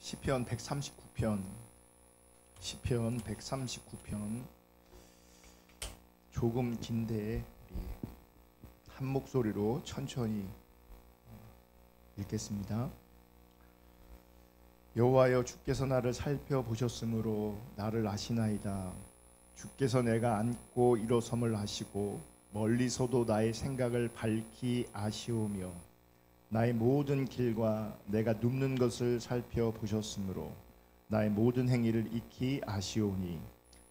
시편 139편 조금 긴데 우리 한 목소리로 천천히 읽겠습니다. 여호와여, 주께서 나를 살펴보셨으므로 나를 아시나이다. 주께서 내가 앉고 일어섬을 아시고 멀리서도 나의 생각을 밝히 아시오며 나의 모든 길과 내가 눕는 것을 살펴보셨으므로 나의 모든 행위를 익히 아시오니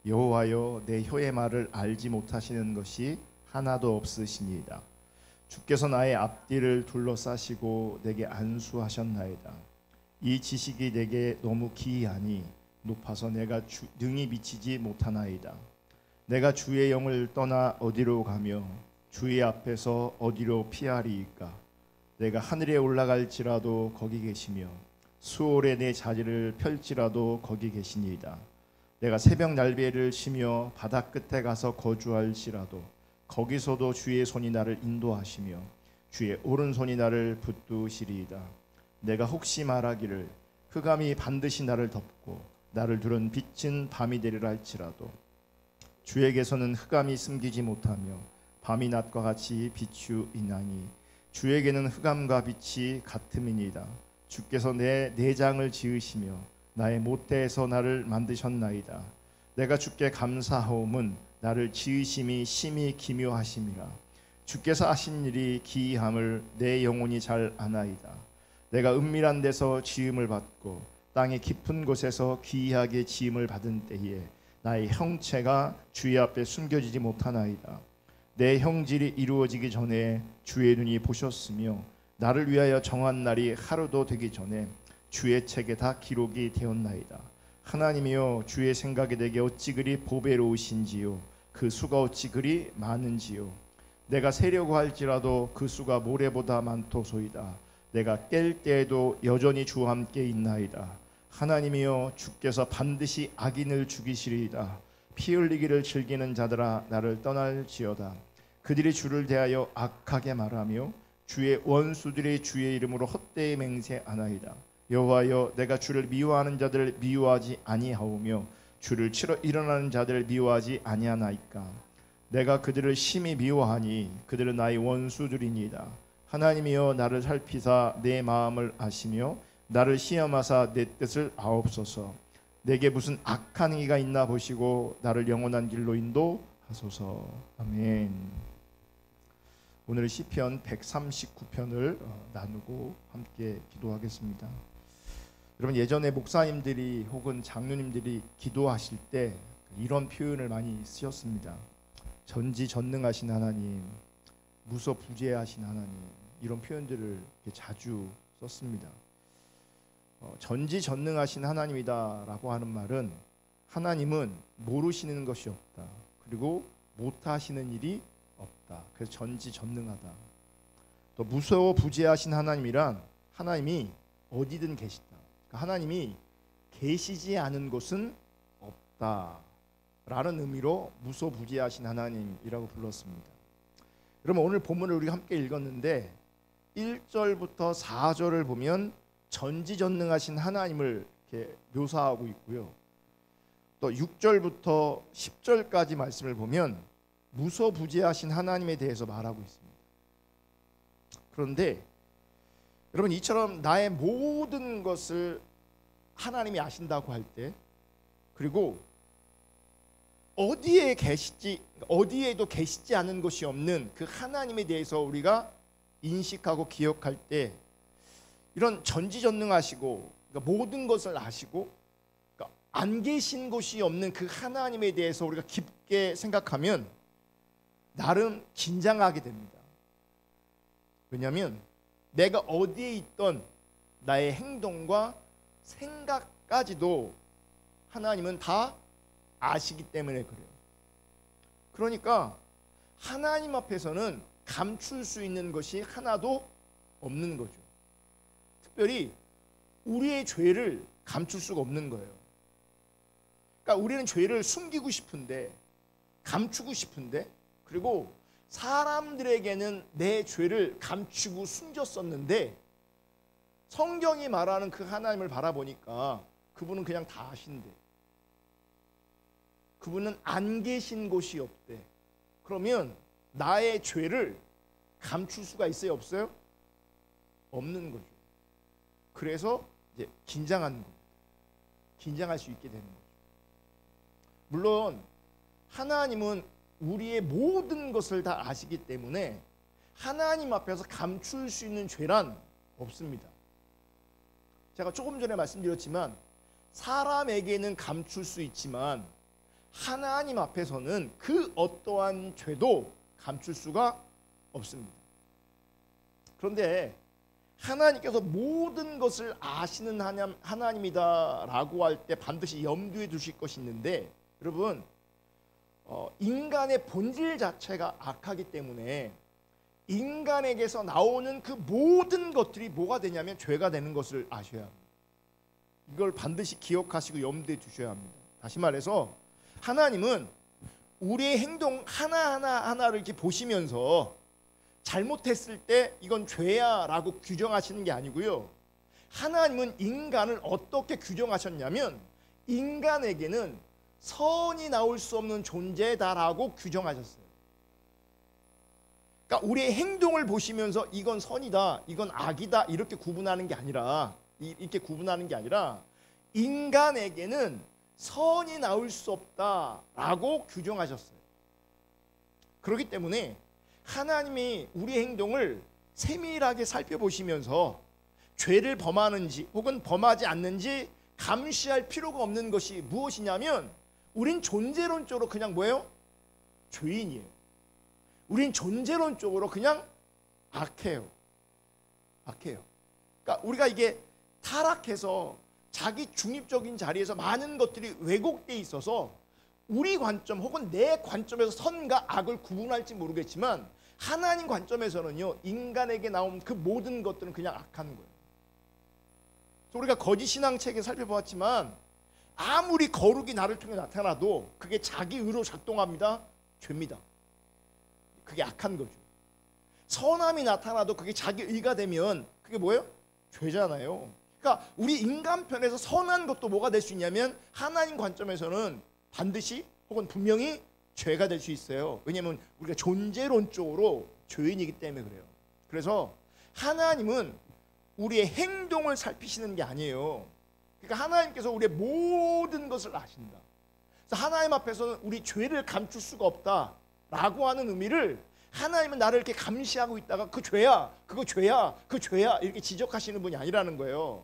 여호와여, 내 혀의 말을 알지 못하시는 것이 하나도 없으시니이다. 주께서 나의 앞뒤를 둘러싸시고 내게 안수하셨나이다. 이 지식이 내게 너무 기이하니 높아서 내가 능히 미치지 못하나이다. 내가 주의 영을 떠나 어디로 가며 주의 앞에서 어디로 피하리이까? 내가 하늘에 올라갈지라도 거기 계시며 수월에 내 자리를 펼지라도 거기 계시니이다. 내가 새벽 날개를 치며 바다 끝에 가서 거주할지라도 거기서도 주의 손이 나를 인도하시며 주의 오른손이 나를 붙드시리이다. 내가 혹시 말하기를 흑암이 반드시 나를 덮고 나를 두른 빛은 밤이 되리라 할지라도 주에게서는 흑암이 숨기지 못하며 밤이 낮과 같이 비추이나니 주에게는 흑암과 빛이 같음이니이다. 주께서 내 내장을 지으시며 나의 모태에서 나를 만드셨나이다. 내가 주께 감사하옴은 나를 지으심이 심히 기묘하심이라. 주께서 하신 일이 기이함을 내 영혼이 잘 아나이다. 내가 은밀한 데서 지음을 받고 땅의 깊은 곳에서 기이하게 지음을 받은 때에 나의 형체가 주의 앞에 숨겨지지 못하나이다. 내 형질이 이루어지기 전에 주의 눈이 보셨으며 나를 위하여 정한 날이 하루도 되기 전에 주의 책에 다 기록이 되었나이다. 하나님이여, 주의 생각이 내게 어찌 그리 보배로우신지요, 그 수가 어찌 그리 많은지요. 내가 세려고 할지라도 그 수가 모래보다 많도소이다. 내가 깰 때에도 여전히 주와 함께 있나이다. 하나님이여, 주께서 반드시 악인을 죽이시리이다. 피 흘리기를 즐기는 자들아, 나를 떠날지어다. 그들이 주를 대하여 악하게 말하며 주의 원수들이 주의 이름으로 헛되이 맹세하나이다. 여호와여, 내가 주를 미워하는 자들을 미워하지 아니하오며 주를 치러 일어나는 자들을 미워하지 아니하나이까? 내가 그들을 심히 미워하니 그들은 나의 원수들이니이다. 하나님이여, 나를 살피사 내 마음을 아시며 나를 시험하사 내 뜻을 아옵소서. 내게 무슨 악한 행위가 있나 보시고 나를 영원한 길로 인도하소서. 아멘. 오늘 시편 139편을 나누고 함께 기도하겠습니다. 여러분, 예전에 목사님들이 혹은 장로님들이 기도하실 때 이런 표현을 많이 쓰셨습니다. 전지전능하신 하나님, 무소부재하신 하나님, 이런 표현들을 자주 썼습니다. 전지전능하신 하나님이다라고 하는 말은 하나님은 모르시는 것이 없다, 그리고 못하시는 일이 없다. 그래서 전지전능하다. 또 무소부재하신 하나님이란 하나님이 어디든 계시다. 그러니까 하나님이 계시지 않은 곳은 없다라는 의미로 무소부재하신 하나님이라고 불렀습니다. 그러면 오늘 본문을 우리가 함께 읽었는데 1절부터 4절을 보면 전지전능하신 하나님을 이렇게 묘사하고 있고요. 또 6절부터 10절까지 말씀을 보면 무소부재하신 하나님에 대해서 말하고 있습니다. 그런데 여러분, 이처럼 나의 모든 것을 하나님이 아신다고 할 때, 그리고 어디에 계시지, 어디에도 계시지 않은 것이 없는 그 하나님에 대해서 우리가 인식하고 기억할 때, 이런 전지전능하시고 그러니까 모든 것을 아시고 그러니까 안 계신 곳이 없는 그 하나님에 대해서 우리가 깊게 생각하면 나름 긴장하게 됩니다. 왜냐하면 내가 어디에 있던 나의 행동과 생각까지도 하나님은 다 아시기 때문에 그래요. 그러니까 하나님 앞에서는 감출 수 있는 것이 하나도 없는 거죠. 특별히 우리의 죄를 감출 수가 없는 거예요. 그러니까 우리는 죄를 숨기고 싶은데, 감추고 싶은데, 그리고 사람들에게는 내 죄를 감추고 숨겼었는데 성경이 말하는 그 하나님을 바라보니까 그분은 그냥 다 아신대. 그분은 안 계신 곳이 없대. 그러면 나의 죄를 감출 수가 있어요, 없어요? 없는 거죠. 그래서 이제 긴장하는 겁니다. 긴장할 수 있게 되는 거죠. 물론 하나님은 우리의 모든 것을 다 아시기 때문에 하나님 앞에서 감출 수 있는 죄란 없습니다. 제가 조금 전에 말씀드렸지만 사람에게는 감출 수 있지만 하나님 앞에서는 그 어떠한 죄도 감출 수가 없습니다. 그런데 하나님께서 모든 것을 아시는 하나님이다라고 할 때 반드시 염두에 두실 것이 있는데, 여러분, 인간의 본질 자체가 악하기 때문에 인간에게서 나오는 그 모든 것들이 뭐가 되냐면 죄가 되는 것을 아셔야 합니다. 이걸 반드시 기억하시고 염두에 두셔야 합니다. 다시 말해서 하나님은 우리의 행동 하나하나를 이렇게 보시면서 잘못했을 때 이건 죄야 라고 규정하시는 게 아니고요. 하나님은 인간을 어떻게 규정하셨냐면 인간에게는 선이 나올 수 없는 존재다라고 규정하셨어요. 그러니까 우리의 행동을 보시면서 이건 선이다, 이건 악이다 이렇게 구분하는 게 아니라 인간에게는 선이 나올 수 없다라고 규정하셨어요. 그렇기 때문에 하나님이 우리의 행동을 세밀하게 살펴보시면서 죄를 범하는지 혹은 범하지 않는지 감시할 필요가 없는 것이 무엇이냐면 우린 존재론적으로 그냥 뭐예요? 죄인이에요. 우린 존재론적으로 그냥 악해요. 그러니까 우리가 이게 타락해서 자기 중립적인 자리에서 많은 것들이 왜곡돼 있어서 우리 관점 혹은 내 관점에서 선과 악을 구분할지 모르겠지만 하나님 관점에서는요, 인간에게 나온 그 모든 것들은 그냥 악한 거예요. 우리가 거짓 신앙책에 살펴보았지만 아무리 거룩이 나를 통해 나타나도 그게 자기 의로 작동합니다. 죄입니다. 그게 악한 거죠. 선함이 나타나도 그게 자기 의가 되면 그게 뭐예요? 죄잖아요. 그러니까 우리 인간 편에서 선한 것도 뭐가 될 수 있냐면 하나님 관점에서는 반드시 혹은 분명히 죄가 될 수 있어요. 왜냐하면 우리가 존재론적으로 죄인이기 때문에 그래요. 그래서 하나님은 우리의 행동을 살피시는 게 아니에요. 그러니까 하나님께서 우리의 모든 것을 아신다. 그래서 하나님 앞에서는 우리 죄를 감출 수가 없다라고 하는 의미를 하나님은 나를 이렇게 감시하고 있다가 그 죄야, 그거 죄야, 그 죄야 이렇게 지적하시는 분이 아니라는 거예요.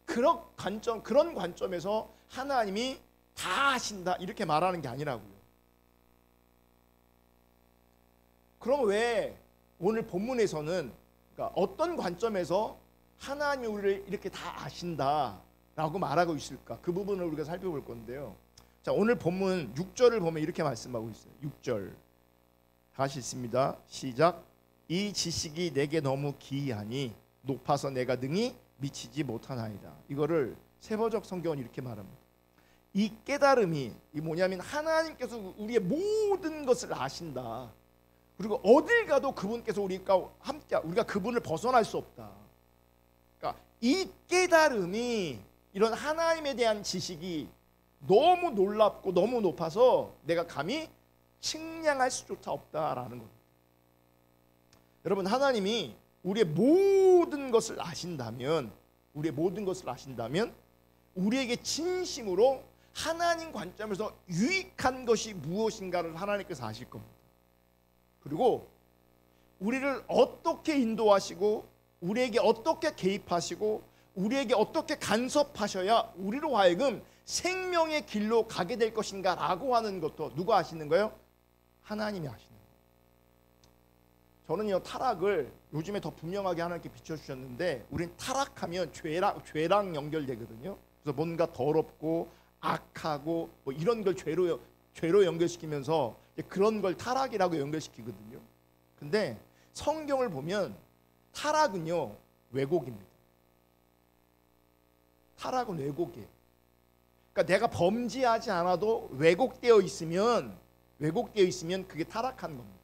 그런 관점에서 하나님이 다 아신다 이렇게 말하는 게 아니라고요. 그럼 왜 오늘 본문에서는 그러니까 어떤 관점에서 하나님이 우리를 이렇게 다 아신다라고 말하고 있을까? 그 부분을 우리가 살펴볼 건데요. 자, 오늘 본문 6절을 보면 이렇게 말씀하고 있어요. 6절 다시 있습니다. 시작. 이 지식이 내게 너무 기이하니 높아서 내가 능히 미치지 못하나이다. 이거를 세번역 성경은 이렇게 말합니다. 이 깨달음이 뭐냐면 하나님께서 우리의 모든 것을 아신다. 그리고 어딜 가도 그분께서 우리가 함께 우리가 그분을 벗어날 수 없다. 그러니까 이 깨달음이 이런 하나님에 대한 지식이 너무 놀랍고 너무 높아서 내가 감히 측량할 수조차 없다라는 겁니다. 여러분, 하나님이 우리의 모든 것을 아신다면 우리에게 진심으로 하나님 관점에서 유익한 것이 무엇인가를 하나님께서 아실 겁니다. 그리고 우리를 어떻게 인도하시고 우리에게 어떻게 개입하시고 우리에게 어떻게 간섭하셔야 우리로 하여금 생명의 길로 가게 될 것인가 라고 하는 것도 누가 아시는 거예요? 하나님이 아시는 거예요. 저는요, 타락을 요즘에 더 분명하게 하나님께 비춰주셨는데 우린 타락하면 죄랑 연결되거든요. 그래서 뭔가 더럽고 악하고 뭐 이런 걸 죄로 연결시키면서 그런 걸 타락이라고 연결시키거든요. 근데 성경을 보면 타락은요, 왜곡입니다. 타락은 왜곡이에요. 그러니까 내가 범죄하지 않아도 왜곡되어 있으면 그게 타락한 겁니다.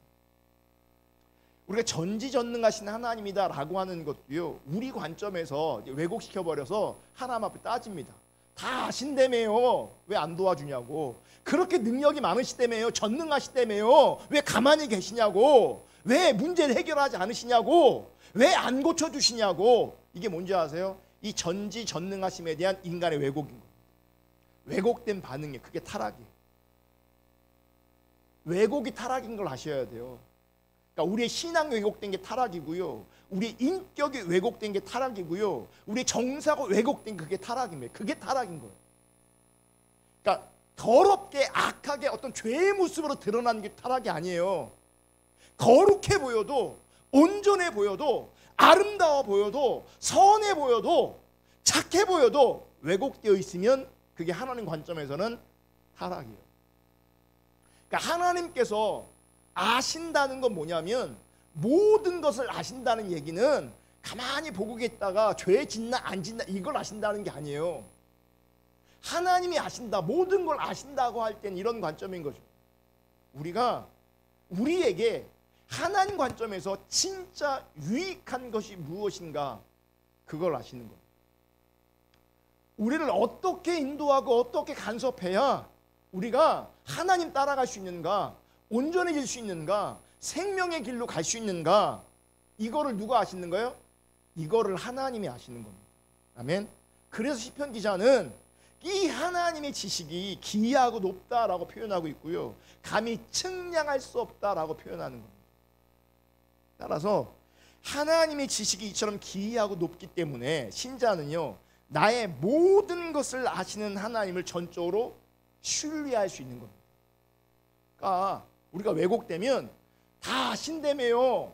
우리가 전지전능하신 하나님이다라고 하는 것도요, 우리 관점에서 왜곡시켜버려서 하나님 앞에 따집니다. 다 아신다며요. 왜 안 도와주냐고. 그렇게 능력이 많으시다며요. 전능하시다며요. 왜 가만히 계시냐고. 왜 문제를 해결하지 않으시냐고. 왜 안 고쳐주시냐고. 이게 뭔지 아세요? 이 전지전능하심에 대한 인간의 왜곡인 거예요. 왜곡된 반응이에요. 그게 타락이에요. 왜곡이 타락인 걸 아셔야 돼요. 그러니까 우리의 신앙이 왜곡된 게 타락이고요. 우리의 인격이 왜곡된 게 타락이고요. 우리의 정사가 왜곡된 그게 타락입니다. 그게 타락인 거예요. 그러니까 더럽게 악하게 어떤 죄의 모습으로 드러나는 게 타락이 아니에요. 거룩해 보여도, 온전해 보여도, 아름다워 보여도, 선해 보여도, 착해 보여도 왜곡되어 있으면 그게 하나님 관점에서는 타락이에요. 그러니까 하나님께서 아신다는 건 뭐냐면, 모든 것을 아신다는 얘기는 가만히 보고 있다가 죄 짓나 안 짓나 이걸 아신다는 게 아니에요. 하나님이 아신다, 모든 걸 아신다고 할 땐 이런 관점인 거죠. 우리가 우리에게 하나님 관점에서 진짜 유익한 것이 무엇인가, 그걸 아시는 거예요. 우리를 어떻게 인도하고 어떻게 간섭해야 우리가 하나님 따라갈 수 있는가, 온전해질 수 있는가, 생명의 길로 갈 수 있는가, 이거를 누가 아시는 거예요? 이거를 하나님이 아시는 겁니다. 아멘. 그래서 시편 기자는 이 하나님의 지식이 기이하고 높다라고 표현하고 있고요, 감히 측량할 수 없다라고 표현하는 겁니다. 따라서 하나님의 지식이 이처럼 기이하고 높기 때문에 신자는요, 나의 모든 것을 아시는 하나님을 전적으로 신뢰할 수 있는 겁니다. 그러니까 우리가 왜곡되면 다 아신다며요,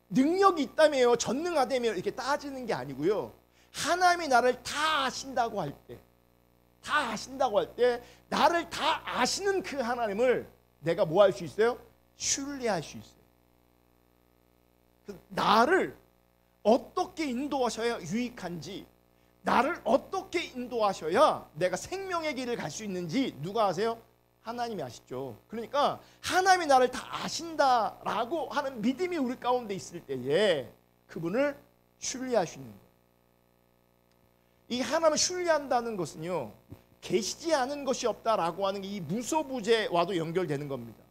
능력이 있다며요, 전능하다며요 이렇게 따지는 게 아니고요, 하나님이 나를 다 아신다고 할 때, 다 아신다고 할 때 나를 다 아시는 그 하나님을 내가 뭐 할 수 있어요? 신뢰할 수 있어요. 나를 어떻게 인도하셔야 유익한지, 나를 어떻게 인도하셔야 내가 생명의 길을 갈 수 있는지 누가 아세요? 하나님이 아시죠. 그러니까 하나님이 나를 다 아신다라고 하는 믿음이 우리 가운데 있을 때에 그분을 신뢰할 수 있는 거예요. 이 하나님을 신뢰한다는 것은요, 계시지 않은 것이 없다라고 하는 이 무소부재와도 연결되는 겁니다.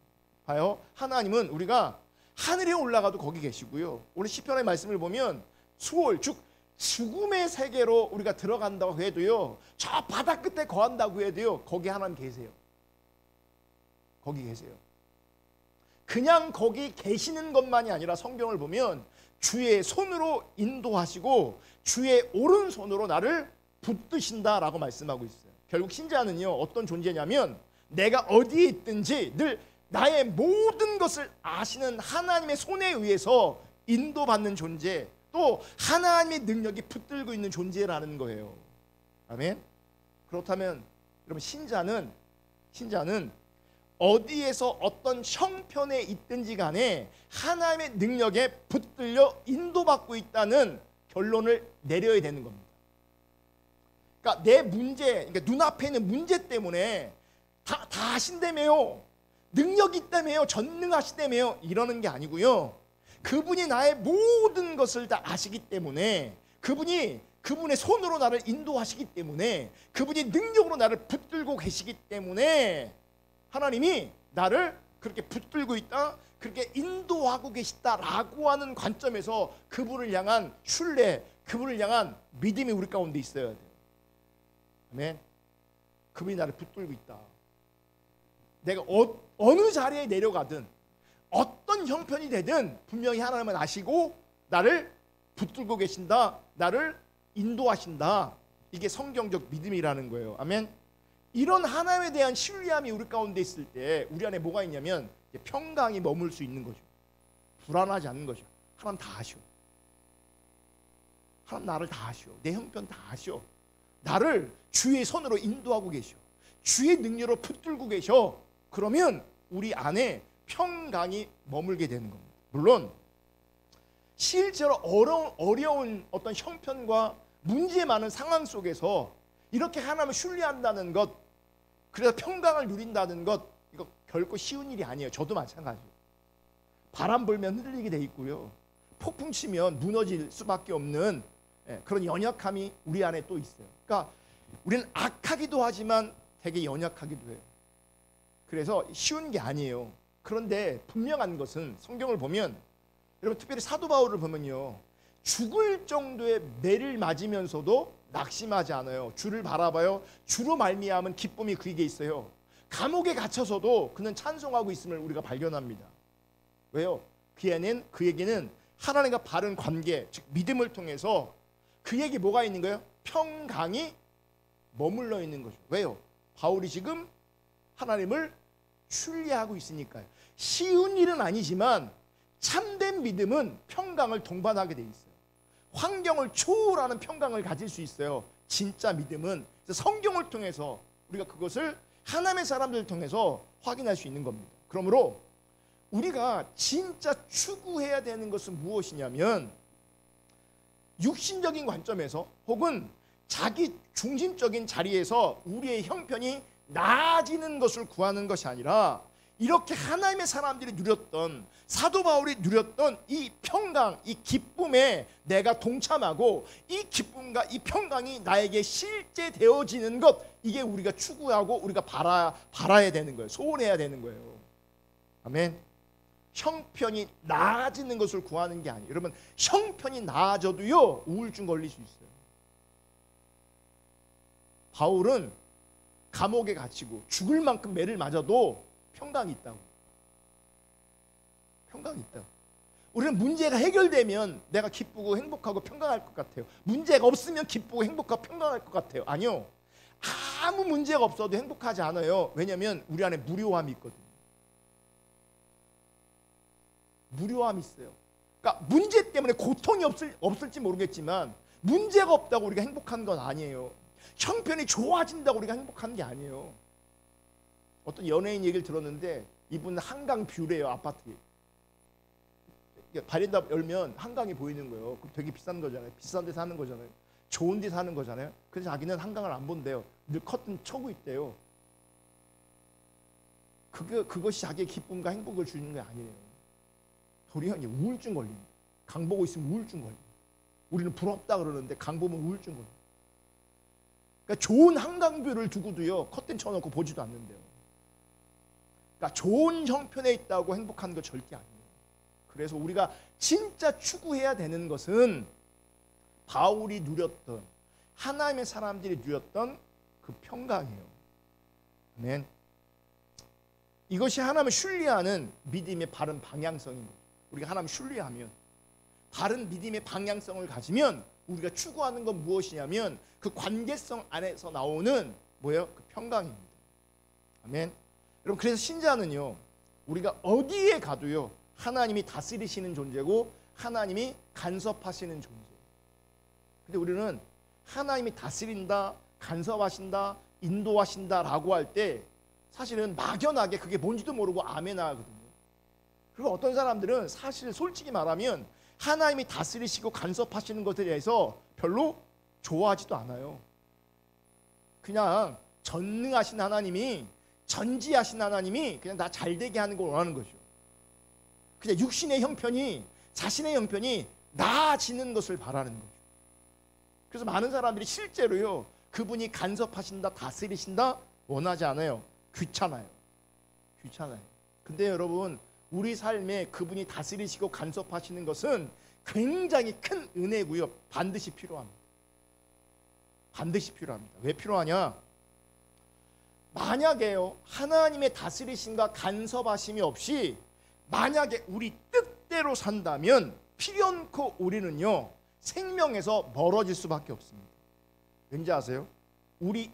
봐요. 하나님은 우리가 하늘에 올라가도 거기 계시고요, 오늘 시편의 말씀을 보면 수월, 즉 죽음의 세계로 우리가 들어간다고 해도요, 저 바다 끝에 거한다고 해도요, 거기 하나님 계세요. 거기 계세요. 그냥 거기 계시는 것만이 아니라 성경을 보면 주의 손으로 인도하시고 주의 오른손으로 나를 붙드신다라고 말씀하고 있어요. 결국 신자는요, 어떤 존재냐면 내가 어디에 있든지 늘 나의 모든 것을 아시는 하나님의 손에 의해서 인도받는 존재, 또 하나님의 능력이 붙들고 있는 존재라는 거예요. 아멘. 그렇다면 여러분, 신자는 어디에서 어떤 형편에 있든지 간에 하나님의 능력에 붙들려 인도받고 있다는 결론을 내려야 되는 겁니다. 그러니까 내 문제, 그러니까 눈앞에 있는 문제 때문에 다 아신다며요, 능력이 있다며요, 전능하시다며요 이러는 게 아니고요, 그분이 나의 모든 것을 다 아시기 때문에, 그분의 손으로 나를 인도하시기 때문에, 그분이 능력으로 나를 붙들고 계시기 때문에 하나님이 나를 그렇게 붙들고 있다, 그렇게 인도하고 계시다라고 하는 관점에서 그분을 향한 신뢰, 그분을 향한 믿음이 우리 가운데 있어야 돼요. 아멘. 그분이 나를 붙들고 있다. 내가 어느 자리에 내려가든 어떤 형편이 되든 분명히 하나님은 아시고 나를 붙들고 계신다, 나를 인도하신다. 이게 성경적 믿음이라는 거예요. 아멘. 이런 하나님에 대한 신뢰함이 우리 가운데 있을 때 우리 안에 뭐가 있냐면 평강이 머물 수 있는 거죠. 불안하지 않는 거죠. 하나님 다 아셔. 하나님 나를 다 아셔. 내 형편 다 아셔. 나를 주의 손으로 인도하고 계셔. 주의 능력으로 붙들고 계셔. 그러면 우리 안에 평강이 머물게 되는 겁니다. 물론 실제로 어려운 어떤 형편과 문제 많은 상황 속에서 이렇게 하나님을 신뢰한다는 것, 그래서 평강을 누린다는 것, 이거 결코 쉬운 일이 아니에요. 저도 마찬가지예요. 바람 불면 흔들리게 돼 있고요. 폭풍 치면 무너질 수밖에 없는 그런 연약함이 우리 안에 또 있어요. 그러니까 우리는 악하기도 하지만 되게 연약하기도 해요. 그래서 쉬운 게 아니에요. 그런데 분명한 것은 성경을 보면, 여러분 특별히 사도 바울을 보면요, 죽을 정도의 매를 맞으면서도 낙심하지 않아요. 주를 바라봐요. 주로 말미암은 기쁨이 그에게 있어요. 감옥에 갇혀서도 그는 찬송하고 있음을 우리가 발견합니다. 왜요? 그에게는 하나님과 바른 관계, 즉 믿음을 통해서 그에게 뭐가 있는 거예요? 평강이 머물러 있는 거죠. 왜요? 바울이 지금 하나님을 신뢰하고 있으니까요. 쉬운 일은 아니지만 참된 믿음은 평강을 동반하게 돼 있어요. 환경을 초월하는 평강을 가질 수 있어요. 진짜 믿음은. 성경을 통해서 우리가 그것을 하나님의 사람들을 통해서 확인할 수 있는 겁니다. 그러므로 우리가 진짜 추구해야 되는 것은 무엇이냐면, 육신적인 관점에서 혹은 자기 중심적인 자리에서 우리의 형편이 나아지는 것을 구하는 것이 아니라, 이렇게 하나님의 사람들이 누렸던, 사도 바울이 누렸던 이 평강, 이 기쁨에 내가 동참하고 이 기쁨과 이 평강이 나에게 실제 되어지는 것, 이게 우리가 추구하고 우리가 바라야 되는 거예요. 소원해야 되는 거예요. 아멘. 형편이 나아지는 것을 구하는 게 아니에요. 여러분, 형편이 나아져도요 우울증 걸릴 수 있어요. 바울은 감옥에 갇히고 죽을 만큼 매를 맞아도 평강이 있다고. 평강이 있다고. 우리는 문제가 해결되면 내가 기쁘고 행복하고 평강할 것 같아요. 문제가 없으면 기쁘고 행복하고 평강할 것 같아요. 아니요. 아무 문제가 없어도 행복하지 않아요. 왜냐하면 우리 안에 무료함이 있거든요. 무료함이 있어요. 그러니까 문제 때문에 고통이 없을지 모르겠지만 문제가 없다고 우리가 행복한 건 아니에요. 형편이 좋아진다고 우리가 행복한 게 아니에요. 어떤 연예인 얘기를 들었는데 이분은 한강 뷰래요. 아파트에. 바리다 열면 한강이 보이는 거예요. 되게 비싼 거잖아요. 비싼 데 사는 거잖아요. 좋은 데 사는 거잖아요. 그래서 자기는 한강을 안 본대요. 늘 커튼 쳐고 있대요. 그것이 자기의 기쁨과 행복을 주는 게 아니에요. 도리어 우울증 걸립니다. 강 보고 있으면 우울증 걸립니다. 우리는 부럽다 그러는데 강 보면 우울증 걸립니다. 그러니까 좋은 한강뷰를 두고도요 커튼 쳐놓고 보지도 않는데요. 그러니까 좋은 형편에 있다고 행복한 거 절대 아니에요. 그래서 우리가 진짜 추구해야 되는 것은 바울이 누렸던, 하나님의 사람들이 누렸던 그 평강이에요. 아멘. 이것이 하나님을 신뢰하는 믿음의 바른 방향성인 거예요. 우리가 하나님을 신뢰하면, 바른 믿음의 방향성을 가지면 우리가 추구하는 건 무엇이냐면 그 관계성 안에서 나오는 뭐예요? 그 평강입니다. 아멘. 여러분, 그래서 신자는요 우리가 어디에 가도요 하나님이 다스리시는 존재고 하나님이 간섭하시는 존재. 근데 우리는 하나님이 다스린다, 간섭하신다, 인도하신다라고 할 때 사실은 막연하게 그게 뭔지도 모르고 아멘 하거든요. 그리고 어떤 사람들은 사실 솔직히 말하면 하나님이 다스리시고 간섭하시는 것에 대해서 별로 좋아하지도 않아요. 그냥 전능하신 하나님이, 전지하신 하나님이 그냥 나 잘되게 하는 걸 원하는 거죠. 그냥 육신의 형편이, 자신의 형편이 나아지는 것을 바라는 거죠. 그래서 많은 사람들이 실제로요 그분이 간섭하신다, 다스리신다 원하지 않아요. 귀찮아요. 근데 여러분, 우리 삶에 그분이 다스리시고 간섭하시는 것은 굉장히 큰 은혜고요. 반드시 필요합니다. 왜 필요하냐? 만약에요 하나님의 다스리심과 간섭하심이 없이 만약에 우리 뜻대로 산다면 필연코 우리는요 생명에서 멀어질 수밖에 없습니다. 왠지 아세요? 우리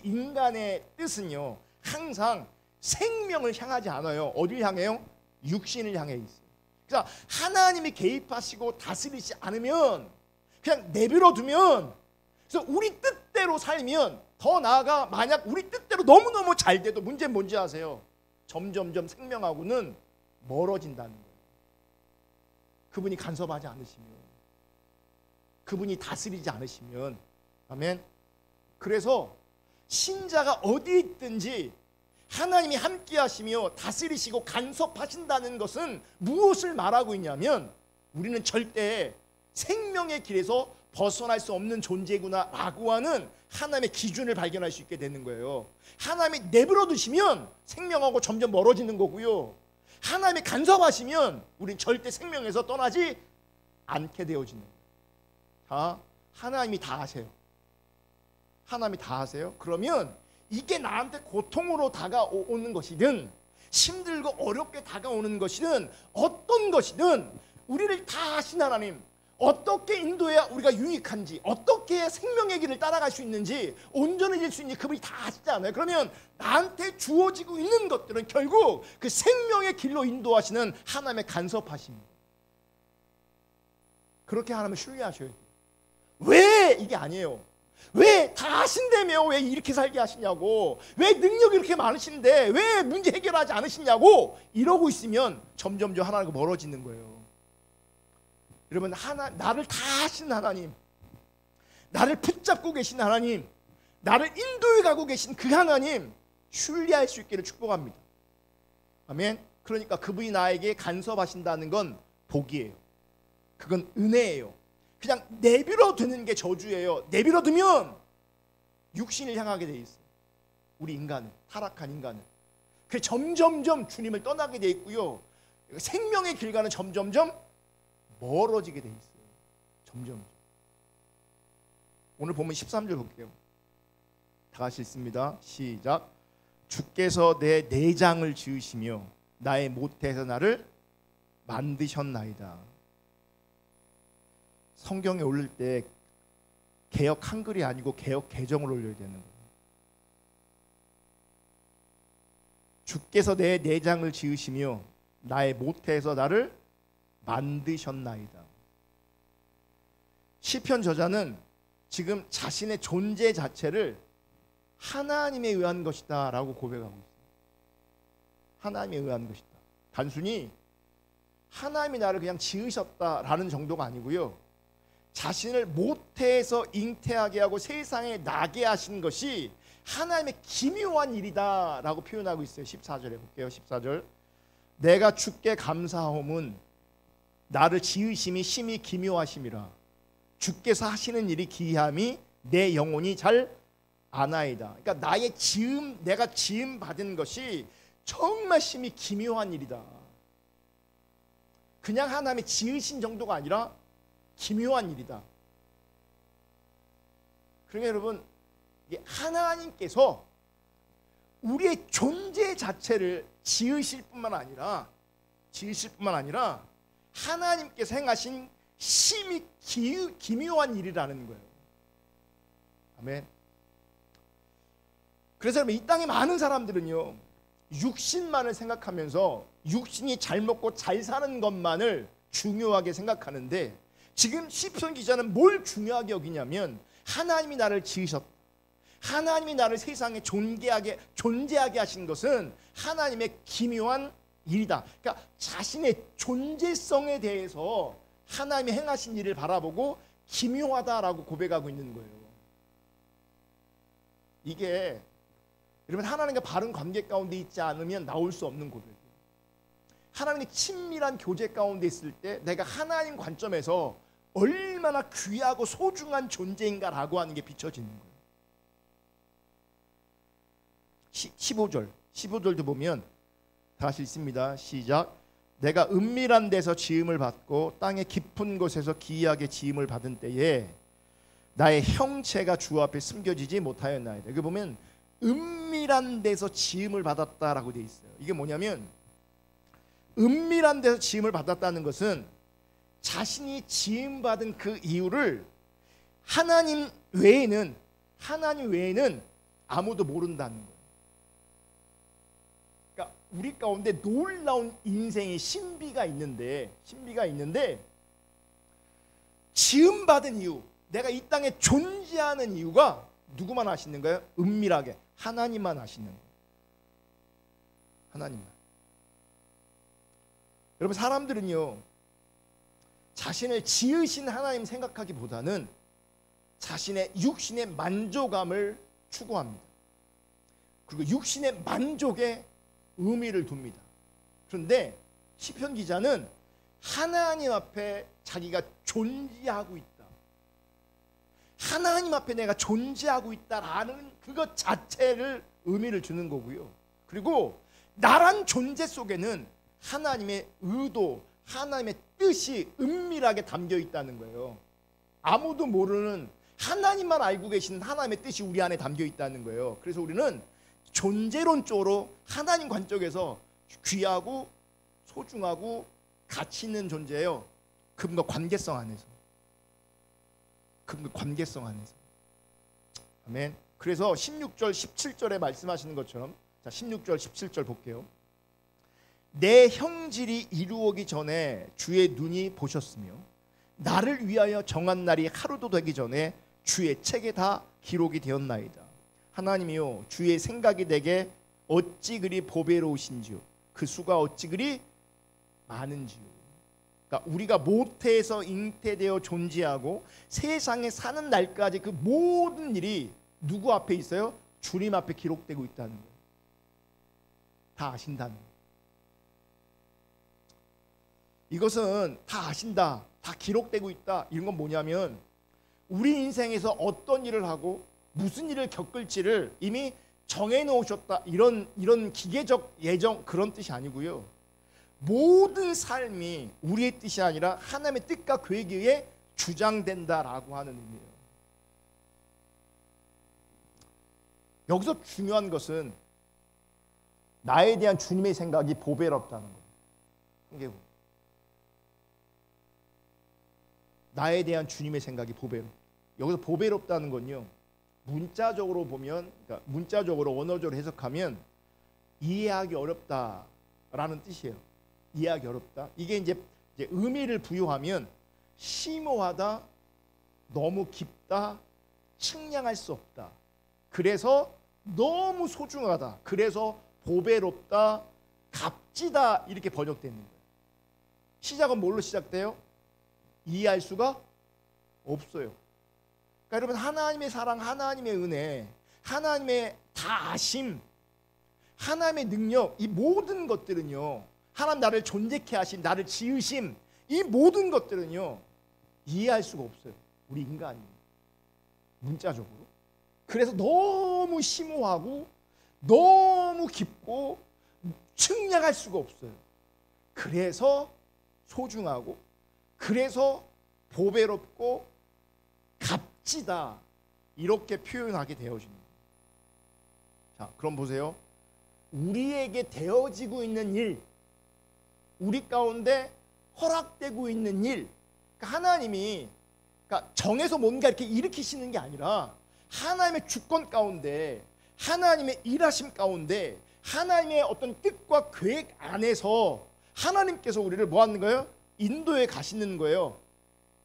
인간의 뜻은요 항상 생명을 향하지 않아요. 어딜 향해요? 육신을 향해 있어요. 그래서 하나님이 개입하시고 다스리지 않으면 그냥 내버려 두면, 그래서 우리 뜻대로 살면, 더 나아가 만약 우리 뜻대로 너무너무 잘 돼도 문제는 뭔지 아세요? 점점점 생명하고는 멀어진다는 거예요. 그분이 간섭하지 않으시면, 그분이 다스리지 않으시면. 아멘. 그래서 신자가 어디 있든지 하나님이 함께 하시며 다스리시고 간섭하신다는 것은 무엇을 말하고 있냐면 우리는 절대 생명의 길에서 벗어날 수 없는 존재구나 라고 하는 하나님의 기준을 발견할 수 있게 되는 거예요. 하나님이 내버려 두시면 생명하고 점점 멀어지는 거고요. 하나님이 간섭하시면 우리는 절대 생명에서 떠나지 않게 되어지는 거예요. 다 하나님이 다 하세요. 하나님이 다 하세요. 그러면 이게 나한테 고통으로 다가오는 것이든 힘들고 어렵게 다가오는 것이든 어떤 것이든 우리를 다 하신 하나님, 어떻게 인도해야 우리가 유익한지, 어떻게 해야 생명의 길을 따라갈 수 있는지, 온전해질 수 있는지 그분이 다 아시잖아요. 그러면 나한테 주어지고 있는 것들은 결국 그 생명의 길로 인도하시는 하나님의 간섭하십니다. 그렇게 하나님을 신뢰하셔야 돼요. 왜 이게 아니에요? 왜 다 하신다며 왜 이렇게 살게 하시냐고, 왜 능력이 이렇게 많으신데 왜 문제 해결하지 않으시냐고 이러고 있으면 점점 하나님과 멀어지는 거예요. 여러분, 나를 다 하신 하나님, 나를 붙잡고 계신 하나님, 나를 인도해 가고 계신 그 하나님 신뢰할 수 있기를 축복합니다. 아멘. 그러니까 그분이 나에게 간섭하신다는 건 복이에요. 그건 은혜예요. 그냥 내버려 두는 게 저주예요. 내버려 두면 육신을 향하게 돼 있어요. 우리 인간은, 타락한 인간은. 그래서 점점점 주님을 떠나게 돼 있고요. 생명의 길과는 점점점 멀어지게 돼 있어요. 점점. 오늘 보면 13절 볼게요. 다 같이 읽습니다. 시작. 주께서 내 내장을 지으시며 나의 모태에서 나를 만드셨나이다. 성경에 올릴 때 개역 한글이 아니고 개역 개정을 올려야 되는 거예요. 주께서 내 내장을 지으시며 나의 모태에서 나를 만드셨나이다. 시편 저자는 지금 자신의 존재 자체를 하나님에 의한 것이다 라고 고백하고 있어요. 하나님에 의한 것이다. 단순히 하나님이 나를 그냥 지으셨다라는 정도가 아니고요, 자신을 모태에서 잉태하게 하고 세상에 나게 하신 것이 하나님의 기묘한 일이다 라고 표현하고 있어요. 14절에 볼게요. 14절. 내가 주께 감사함은 나를 지으심이 심히 기묘하심이라. 주께서 하시는 일이 기이함이 내 영혼이 잘 아나이다. 그러니까 나의 지음, 내가 지음 받은 것이 정말 심히 기묘한 일이다. 그냥 하나님이 지으신 정도가 아니라 기묘한 일이다. 그러니까 여러분, 하나님께서 우리의 존재 자체를 지으실 뿐만 아니라 하나님께서 행하신 심히 기묘한 일이라는 거예요. 아멘. 그래서 여러분, 이 땅에 많은 사람들은요, 육신만을 생각하면서 육신이 잘 먹고 잘 사는 것만을 중요하게 생각하는데, 지금 시편 기자는 뭘 중요하게 여기냐면 하나님이 나를 지으셨다, 하나님이 나를 세상에 존재하게 하신 것은 하나님의 기묘한 일이다. 그러니까 자신의 존재성에 대해서 하나님이 행하신 일을 바라보고 기묘하다라고 고백하고 있는 거예요. 이게 여러분, 하나님과 바른 관계 가운데 있지 않으면 나올 수 없는 고백이에요. 하나님의 친밀한 교제 가운데 있을 때 내가 하나님 관점에서 얼마나 귀하고 소중한 존재인가라고 하는 게 비춰지는 거예요. 15절도 보면 다시 있습니다. 시작. 내가 은밀한 데서 지음을 받고 땅의 깊은 곳에서 기이하게 지음을 받은 때에 나의 형체가 주 앞에 숨겨지지 못하였나이다. 여기 보면 은밀한 데서 지음을 받았다라고 되어 있어요. 이게 뭐냐면, 은밀한 데서 지음을 받았다는 것은 자신이 지음받은 그 이유를 하나님 외에는 아무도 모른다는 거예요. 그러니까 우리 가운데 놀라운 인생의 신비가 있는데 지음받은 이유, 내가 이 땅에 존재하는 이유가 누구만 아시는 거예요? 은밀하게 하나님만 아시는 거예요. 하나님만. 여러분, 사람들은요, 자신을 지으신 하나님 생각하기보다는 자신의 육신의 만족감을 추구합니다. 그리고 육신의 만족에 의미를 둡니다. 그런데 시편 기자는 하나님 앞에 자기가 존재하고 있다. 하나님 앞에 내가 존재하고 있다라는 그것 자체를 의미를 주는 거고요. 그리고 나란 존재 속에는 하나님의 의도, 하나님의 뜻이 은밀하게 담겨 있다는 거예요. 아무도 모르는 하나님만 알고 계시는 하나님의 뜻이 우리 안에 담겨 있다는 거예요. 그래서 우리는 존재론적으로 하나님 관점에서 귀하고 소중하고 가치 있는 존재예요. 그분과 관계성 안에서. 그분과 관계성 안에서. 아멘. 그래서 16절 17절에 말씀하시는 것처럼, 자 16절 17절 볼게요. 내 형질이 이루어기 전에 주의 눈이 보셨으며 나를 위하여 정한 날이 하루도 되기 전에 주의 책에 다 기록이 되었나이다. 하나님이요 주의 생각이 내게 어찌 그리 보배로우신지요 그 수가 어찌 그리 많은지요. 그러니까 우리가 모태에서 잉태되어 존재하고 세상에 사는 날까지 그 모든 일이 누구 앞에 있어요? 주님 앞에 기록되고 있다는 거예요. 다 아신다는 거예요. 이것은 다 아신다, 다 기록되고 있다. 이런 건 뭐냐면 우리 인생에서 어떤 일을 하고 무슨 일을 겪을지를 이미 정해놓으셨다. 이런 기계적 예정 그런 뜻이 아니고요. 모든 삶이 우리의 뜻이 아니라 하나님의 뜻과 계획에 의해 주장된다라고 하는 의미예요. 여기서 중요한 것은 나에 대한 주님의 생각이 보배롭다는 거예요. 나에 대한 주님의 생각이 보배롭다. 여기서 보배롭다는 건요. 문자적으로 보면, 그러니까 문자적으로 언어적으로 해석하면 이해하기 어렵다라는 뜻이에요. 이해하기 어렵다. 이게 이제 의미를 부여하면 심오하다, 너무 깊다, 측량할 수 없다. 그래서 너무 소중하다. 그래서 보배롭다, 값지다 이렇게 번역되는 거예요. 시작은 뭘로 시작돼요? 이해할 수가 없어요. 그러니까 여러분 하나님의 사랑, 하나님의 은혜, 하나님의 다 아심, 하나님의 능력 이 모든 것들은요. 하나님 나를 존재케 하신 나를 지으심 이 모든 것들은요. 이해할 수가 없어요. 우리 인간이. 문자적으로. 그래서 너무 심오하고 너무 깊고 측량할 수가 없어요. 그래서 소중하고 그래서 보배롭고 값지다 이렇게 표현하게 되어집니다. 자, 그럼 보세요. 우리에게 되어지고 있는 일, 우리 가운데 허락되고 있는 일, 그러니까 하나님이 정해서 뭔가 이렇게 일으키시는 게 아니라 하나님의 주권 가운데, 하나님의 일하심 가운데, 하나님의 어떤 뜻과 계획 안에서 하나님께서 우리를 뭐 하는 거예요? 인도에 가시는 거예요.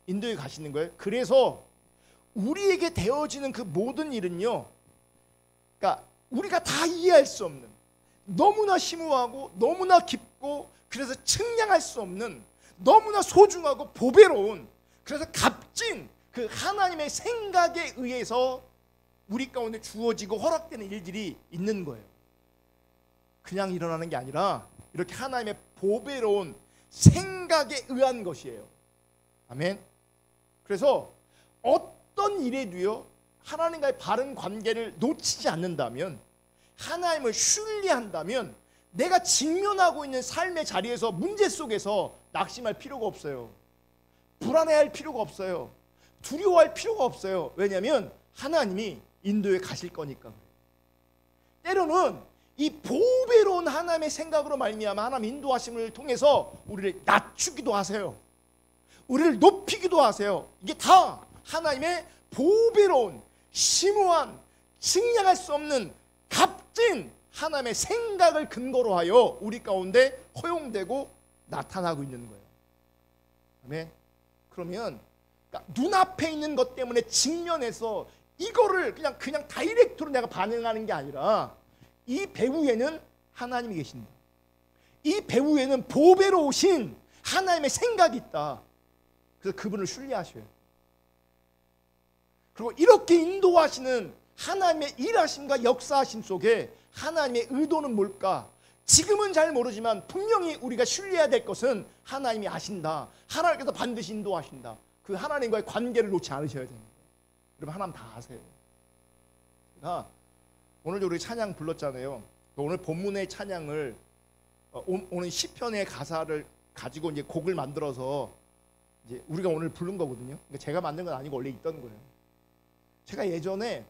인도에 가시는 거예요. 그래서 우리에게 되어지는 그 모든 일은요, 그러니까 우리가 다 이해할 수 없는, 너무나 심오하고 너무나 깊고 그래서 측량할 수 없는, 너무나 소중하고 보배로운, 그래서 값진 그 하나님의 생각에 의해서 우리 가운데 주어지고 허락되는 일들이 있는 거예요. 그냥 일어나는 게 아니라 이렇게 하나님의 보배로운 생각에 의한 것이에요. 아멘. 그래서 어떤 일에도요 하나님과의 바른 관계를 놓치지 않는다면, 하나님을 신뢰한다면 내가 직면하고 있는 삶의 자리에서 문제 속에서 낙심할 필요가 없어요. 불안해할 필요가 없어요. 두려워할 필요가 없어요. 왜냐하면 하나님이 인도에 가실 거니까. 때로는 이 보배로운 하나님의 생각으로 말미암아 하나님 인도하심을 통해서 우리를 낮추기도 하세요. 우리를 높이기도 하세요. 이게 다 하나님의 보배로운 심오한 측량할 수 없는 값진 하나님의 생각을 근거로 하여 우리 가운데 허용되고 나타나고 있는 거예요. 아멘. 그러면 그러니까 눈앞에 있는 것 때문에 직면해서 이거를 그냥 다이렉트로 내가 반응하는 게 아니라 이 배후에는 하나님이 계신다. 이 배후에는 보배로우신 하나님의 생각이 있다. 그래서 그분을 신뢰하셔요. 그리고 이렇게 인도하시는 하나님의 일하심과 역사하심 속에 하나님의 의도는 뭘까? 지금은 잘 모르지만 분명히 우리가 신뢰해야 될 것은 하나님이 아신다. 하나님께서 반드시 인도하신다. 그 하나님과의 관계를 놓지 않으셔야 됩니다. 여러분, 하나님 다 아세요. 제가 오늘도 우리 찬양 불렀잖아요. 오늘 본문의 찬양을 오늘 시편의 가사를 가지고 이제 곡을 만들어서 이제 우리가 오늘 부른 거거든요. 그러니까 제가 만든 건 아니고 원래 있던 거예요. 제가 예전에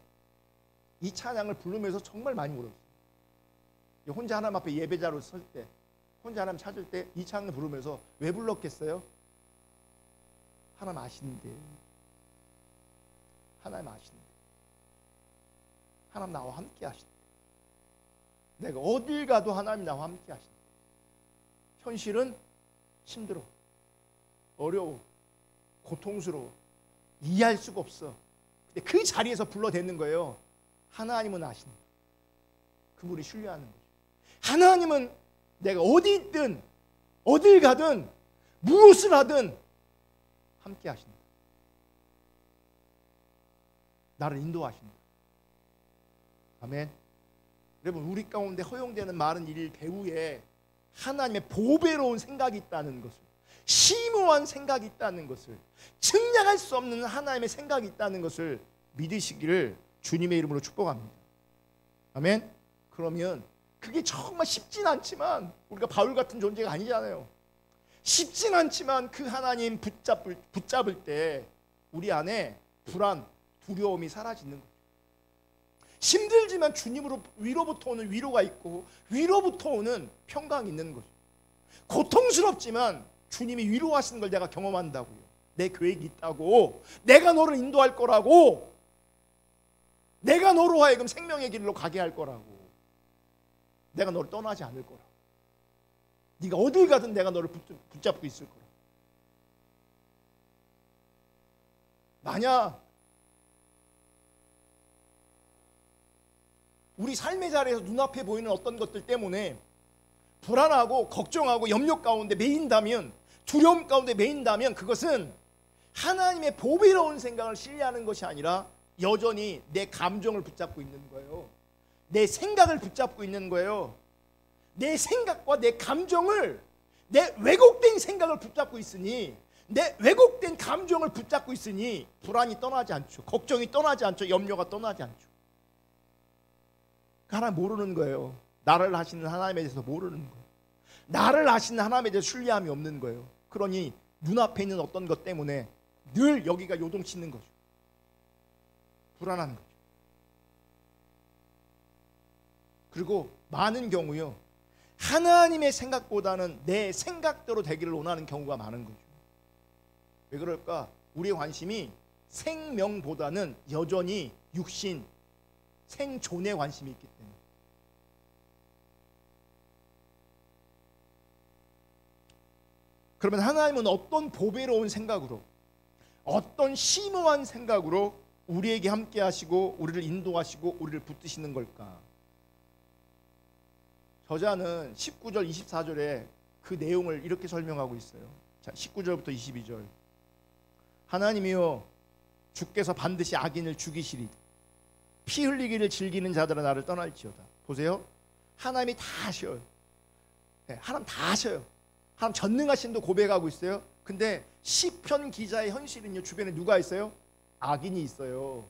이 찬양을 부르면서 정말 많이 울었어요. 혼자 하나님 앞에 예배자로 설 때, 혼자 하나님 찾을 때 이 찬양을 부르면서 왜 불렀겠어요? 하나님 아시는데, 하나님 아시는데, 하나님 나와 함께 하시는데, 내가 어딜 가도 하나님 나와 함께 하시는데, 현실은 힘들어, 어려워, 고통스러워, 이해할 수가 없어. 근데 그 자리에서 불러대는 거예요. 하나님은 아신다. 그분이 신뢰하는 거죠. 하나님은 내가 어디 있든 어딜 가든 무엇을 하든 함께 하신다. 나를 인도하신다. 아멘. 여러분, 우리 가운데 허용되는 많은 일 배후에 하나님의 보배로운 생각이 있다는 것을, 심오한 생각이 있다는 것을, 측량할 수 없는 하나님의 생각이 있다는 것을 믿으시기를 주님의 이름으로 축복합니다. 아멘. 그러면 그게 정말 쉽진 않지만, 우리가 바울 같은 존재가 아니잖아요. 쉽진 않지만 그 하나님 붙잡을 때 우리 안에 불안, 두려움이 사라지는 거죠. 힘들지만 주님으로 위로부터 오는 위로가 있고, 위로부터 오는 평강이 있는 거죠. 고통스럽지만 주님이 위로하시는 걸 내가 경험한다고요. 내 계획이 있다고, 내가 너를 인도할 거라고, 내가 너로 하여금 생명의 길로 가게 할 거라고, 내가 너를 떠나지 않을 거라고, 네가 어딜 가든 내가 너를 붙잡고 있을 거라고. 만약 우리 삶의 자리에서 눈앞에 보이는 어떤 것들 때문에 불안하고 걱정하고 염려 가운데 매인다면, 두려움 가운데 매인다면, 그것은 하나님의 보배로운 생각을 신뢰하는 것이 아니라 여전히 내 감정을 붙잡고 있는 거예요. 내 생각을 붙잡고 있는 거예요. 내 생각과 내 감정을, 내 왜곡된 생각을 붙잡고 있으니, 내 왜곡된 감정을 붙잡고 있으니 불안이 떠나지 않죠. 걱정이 떠나지 않죠. 염려가 떠나지 않죠. 하나님 모르는 거예요. 나를 아시는 하나님에 대해서 모르는 거예요. 나를 아시는 하나님에 대해서 신뢰함이 없는 거예요. 그러니 눈앞에 있는 어떤 것 때문에 늘 여기가 요동치는 거죠. 불안한 거죠. 그리고 많은 경우요, 하나님의 생각보다는 내 생각대로 되기를 원하는 경우가 많은 거죠. 왜 그럴까? 우리의 관심이 생명보다는 여전히 육신, 생존에 관심이 있기 때문에. 그러면 하나님은 어떤 보배로운 생각으로, 어떤 심오한 생각으로 우리에게 함께 하시고 우리를 인도하시고 우리를 붙드시는 걸까? 저자는 19절 24절에 그 내용을 이렇게 설명하고 있어요. 자, 19절부터 22절. 하나님이여, 주께서 반드시 악인을 죽이시리. 피 흘리기를 즐기는 자들은 나를 떠날지어다. 보세요. 하나님이 다 아셔요. 네, 하나님 다 아셔요. 하나님 전능하신도 고백하고 있어요. 근데 시편 기자의 현실은요, 주변에 누가 있어요? 악인이 있어요.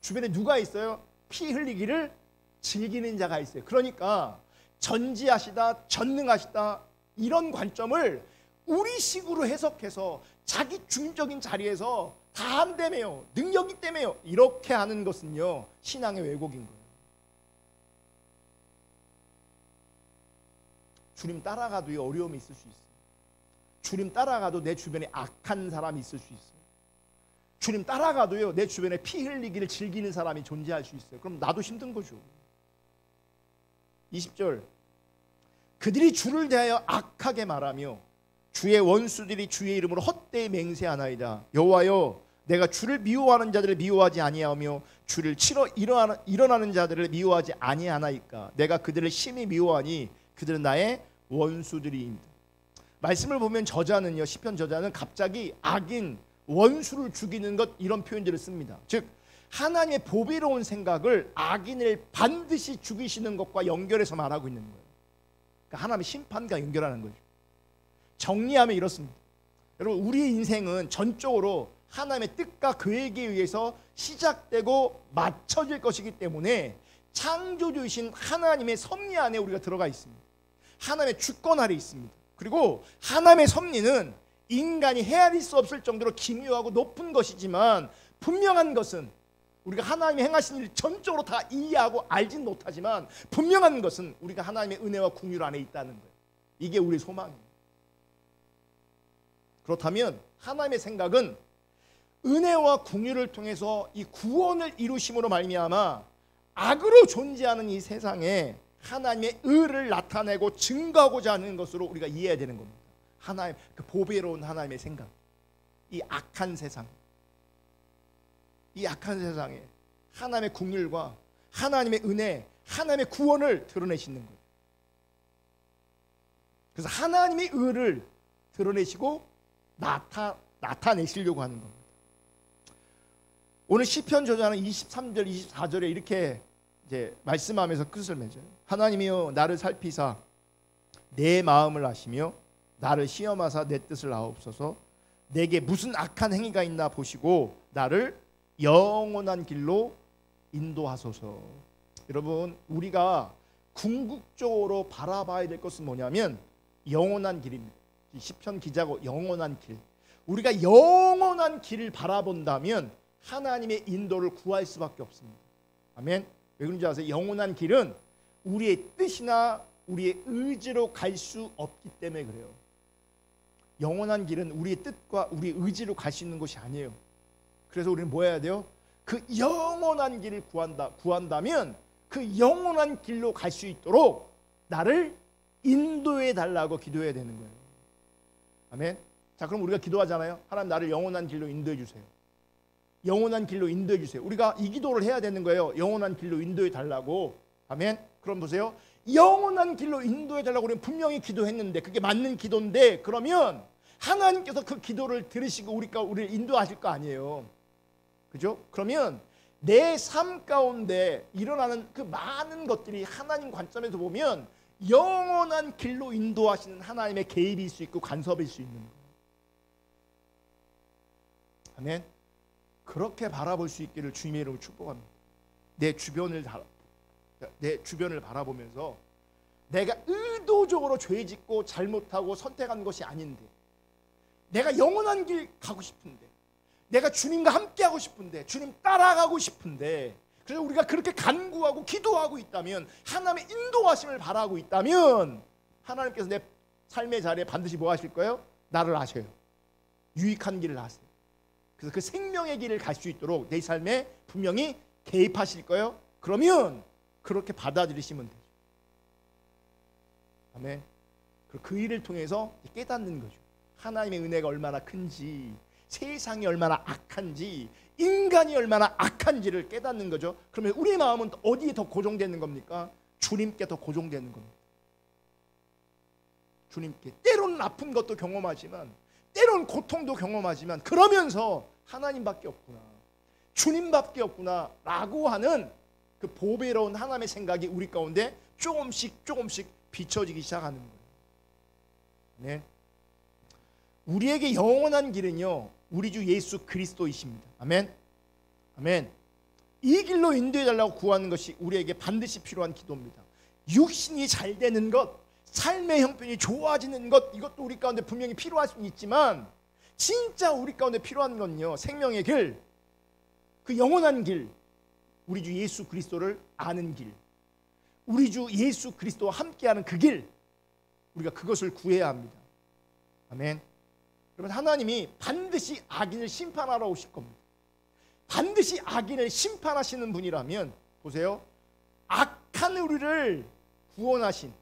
주변에 누가 있어요? 피 흘리기를 즐기는 자가 있어요. 그러니까 전지하시다, 전능하시다, 이런 관점을 우리식으로 해석해서 자기 중적인 자리에서 다 한다며요, 능력이 때문에요, 이렇게 하는 것은요, 신앙의 왜곡인 거예요. 주님 따라가도 어려움이 있을 수 있어요. 주님 따라가도 내 주변에 악한 사람이 있을 수 있어요. 주님 따라가도요, 내 주변에 피 흘리기를 즐기는 사람이 존재할 수 있어요. 그럼 나도 힘든 거죠. 20절. 그들이 주를 대하여 악하게 말하며 주의 원수들이 주의 이름으로 헛되이 맹세하나이다. 여호와여, 내가 주를 미워하는 자들을 미워하지 아니하며 주를 치러 일어나는 자들을 미워하지 아니하나이까. 내가 그들을 심히 미워하니 그들은 나의 원수들이입니다. 말씀을 보면 저자는요, 시편 저자는 갑자기 악인, 원수를 죽이는 것, 이런 표현들을 씁니다. 즉 하나님의 보배로운 생각을 악인을 반드시 죽이시는 것과 연결해서 말하고 있는 거예요. 그러니까 하나님의 심판과 연결하는 거죠. 정리하면 이렇습니다. 여러분, 우리의 인생은 전적으로 하나님의 뜻과 계획에 의해서 시작되고 맞춰질 것이기 때문에 창조주이신 하나님의 섭리 안에 우리가 들어가 있습니다. 하나님의 주권 아래 있습니다. 그리고 하나님의 섭리는 인간이 헤아릴 수 없을 정도로 기묘하고 높은 것이지만, 분명한 것은 우리가 하나님이 행하신 일 전적으로 다 이해하고 알진 못하지만 분명한 것은 우리가 하나님의 은혜와 긍휼 안에 있다는 거예요. 이게 우리의 소망이에요. 그렇다면 하나님의 생각은 은혜와 긍휼을 통해서 이 구원을 이루심으로 말미암아 악으로 존재하는 이 세상에 하나님의 의를 나타내고 증거하고자 하는 것으로 우리가 이해해야 되는 겁니다. 하나님, 그 보배로운 하나님의 생각, 이 악한 세상, 이 악한 세상에 하나님의 긍휼과 하나님의 은혜, 하나님의 구원을 드러내시는 거예요. 그래서 하나님의 의를 드러내시고 나타내시려고 하는 겁니다. 오늘 시편 저자는 23절, 24절에 이렇게 이제 말씀하면서 끝을 맺어요. 하나님이여 나를 살피사 내 마음을 아시며 나를 시험하사 내 뜻을 아옵소서. 내게 무슨 악한 행위가 있나 보시고 나를 영원한 길로 인도하소서. 여러분, 우리가 궁극적으로 바라봐야 될 것은 뭐냐면 영원한 길입니다. 시편 기자고 영원한 길. 우리가 영원한 길을 바라본다면 하나님의 인도를 구할 수밖에 없습니다. 아멘. 왜 그런지 아세요? 영원한 길은 우리의 뜻이나 우리의 의지로 갈 수 없기 때문에 그래요. 영원한 길은 우리의 뜻과 우리의 의지로 갈 수 있는 것이 아니에요. 그래서 우리는 뭐 해야 돼요? 그 영원한 길을 구한다면 그 영원한 길로 갈 수 있도록 나를 인도해 달라고 기도해야 되는 거예요. 아멘. 자, 그럼 우리가 기도하잖아요. 하나님, 나를 영원한 길로 인도해 주세요. 영원한 길로 인도해 주세요. 우리가 이 기도를 해야 되는 거예요. 영원한 길로 인도해 달라고. 아멘. 그럼 보세요. 영원한 길로 인도해 달라고 우리는 분명히 기도했는데, 그게 맞는 기도인데, 그러면 하나님께서 그 기도를 들으시고 우리를 인도하실 거 아니에요. 그죠? 그러면 내 삶 가운데 일어나는 그 많은 것들이 하나님 관점에서 보면 영원한 길로 인도하시는 하나님의 개입일 수 있고 간섭일 수 있는 거예요. 아멘. 그렇게 바라볼 수 있기를 주님의 이름으로 축복합니다. 내 주변을 바라보면서 내가 의도적으로 죄짓고 잘못하고 선택한 것이 아닌데, 내가 영원한 길 가고 싶은데, 내가 주님과 함께하고 싶은데, 주님 따라가고 싶은데, 그래서 우리가 그렇게 간구하고 기도하고 있다면, 하나님의 인도하심을 바라고 있다면, 하나님께서 내 삶의 자리에 반드시 뭐 하실 거예요? 나를 아셔요. 유익한 길을 아세요. 그래서 그 생명의 길을 갈 수 있도록 내 삶에 분명히 개입하실 거예요. 그러면 그렇게 받아들이시면 되죠. 아멘. 그 일을 통해서 깨닫는 거죠. 하나님의 은혜가 얼마나 큰지, 세상이 얼마나 악한지, 인간이 얼마나 악한지를 깨닫는 거죠. 그러면 우리의 마음은 어디에 더 고정되는 겁니까? 주님께 더 고정되는 겁니다. 주님께. 때로는 아픈 것도 경험하지만, 때로는 고통도 경험하지만, 그러면서 하나님밖에 없구나, 주님밖에 없구나 라고 하는 그 보배로운 하나님의 생각이 우리 가운데 조금씩 비춰지기 시작하는 거예요. 네. 우리에게 영원한 길은요, 우리 주 예수 그리스도이십니다. 아멘. 아멘. 이 길로 인도해 달라고 구하는 것이 우리에게 반드시 필요한 기도입니다. 육신이 잘 되는 것, 삶의 형편이 좋아지는 것, 이것도 우리 가운데 분명히 필요할 수는 있지만, 진짜 우리 가운데 필요한 건요, 생명의 길, 그 영원한 길, 우리 주 예수 그리스도를 아는 길, 우리 주 예수 그리스도와 함께하는 그 길, 우리가 그것을 구해야 합니다. 아멘. 그러면 하나님이 반드시 악인을 심판하러 오실 겁니다. 반드시 악인을 심판하시는 분이라면, 보세요, 악한 우리를 구원하신,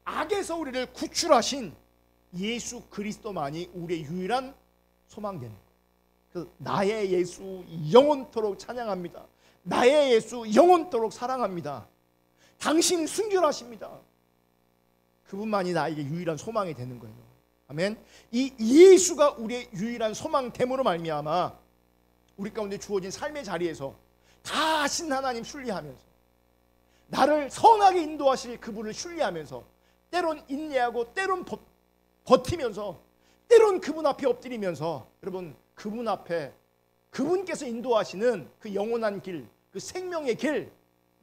악에서 우리를 구출하신 예수 그리스도만이 우리의 유일한 소망되는 거예요. 그래서 나의 예수 영원토록 찬양합니다. 나의 예수 영원토록 사랑합니다. 당신 순결하십니다. 그분만이 나에게 유일한 소망이 되는 거예요. 아멘. 이 예수가 우리의 유일한 소망됨으로 말미암아 우리 가운데 주어진 삶의 자리에서 다 하신 하나님 순리하면서 나를 선하게 인도하실 그분을 순리하면서 때론 인내하고 때론 버티면서 때론 그분 앞에 엎드리면서 여러분 그분 앞에 그분께서 인도하시는 그 영원한 길, 그 생명의 길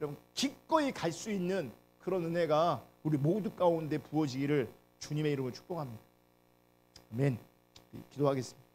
여러분 기꺼이 갈 수 있는 그런 은혜가 우리 모두 가운데 부어지기를 주님의 이름으로 축복합니다. 아멘. 기도하겠습니다.